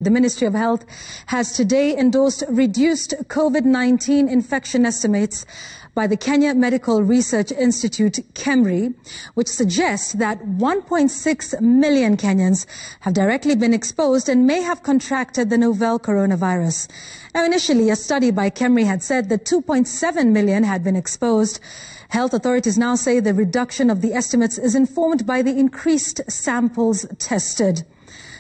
The Ministry of Health has today endorsed reduced COVID-19 infection estimates by the Kenya Medical Research Institute, KEMRI, which suggests that 1.6 million Kenyans have directly been exposed and may have contracted the novel coronavirus. Now, initially, a study by KEMRI had said that 2.7 million had been exposed. Health authorities now say the reduction of the estimates is informed by the increased samples tested.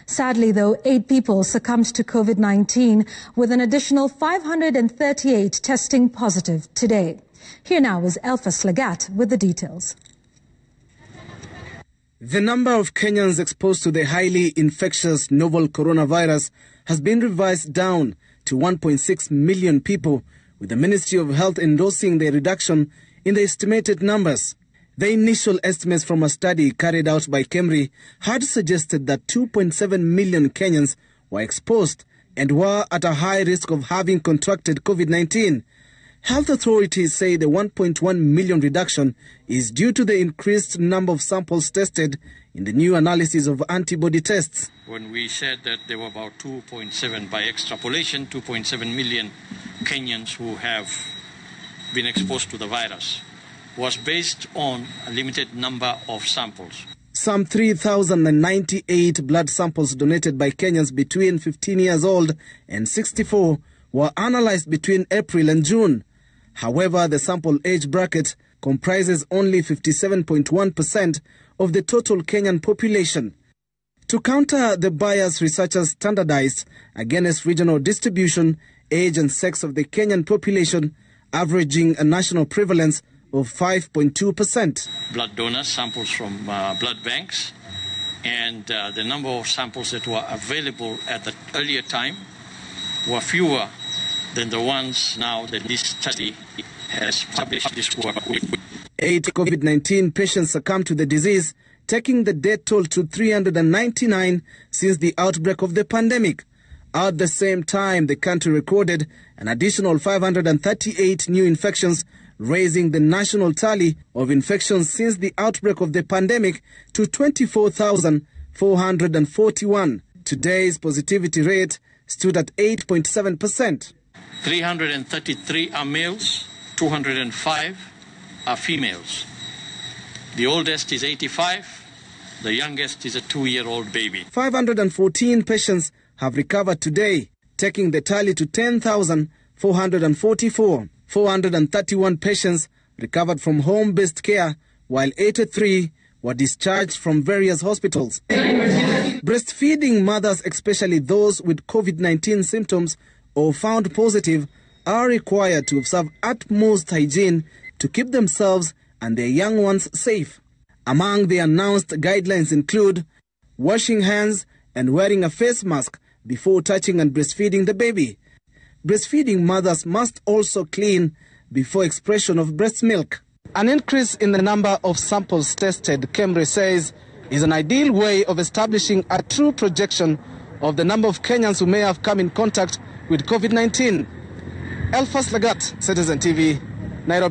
Sadly, though, 8 people succumbed to COVID-19, with an additional 538 testing positive today. Here now is Elfas Lagat with the details. The number of Kenyans exposed to the highly infectious novel coronavirus has been revised down to 1.6 million people, with the Ministry of Health endorsing the reduction in the estimated numbers. The initial estimates from a study carried out by KEMRI had suggested that 2.7 million Kenyans were exposed and were at a high risk of having contracted COVID-19. Health authorities say the 1.1 million reduction is due to the increased number of samples tested in the new analysis of antibody tests. When we said that there were about 2.7, by extrapolation, 2.7 million Kenyans who have been exposed to the virus, was based on a limited number of samples. Some 3,098 blood samples donated by Kenyans between 15 years old and 64 were analyzed between April and June. However, the sample age bracket comprises only 57.1% of the total Kenyan population. To counter the bias, researchers standardized against regional distribution, age and sex of the Kenyan population, averaging a national prevalence of 5.2%. Blood donors, samples from blood banks, and the number of samples that were available at the earlier time were fewer than the ones now that this study has published this work with. 8 COVID-19 patients succumbed to the disease, taking the death toll to 399 since the outbreak of the pandemic. At the same time, the country recorded an additional 538 new infections, raising the national tally of infections since the outbreak of the pandemic to 24,441. Today's positivity rate stood at 8.7%. 333 are males, 205 are females. The oldest is 85, the youngest is a 2-year-old baby. 514 patients have recovered today, taking the tally to 10,444. 431 patients recovered from home-based care, while 83 were discharged from various hospitals. Breastfeeding mothers, especially those with COVID-19 symptoms or found positive, are required to observe utmost hygiene to keep themselves and their young ones safe. Among the announced guidelines include washing hands and wearing a face mask before touching and breastfeeding the baby. Breastfeeding mothers must also clean before expression of breast milk. An increase in the number of samples tested, KEMRI says, is an ideal way of establishing a true projection of the number of Kenyans who may have come in contact with COVID-19. Elfas Lagat, Citizen TV, Nairobi.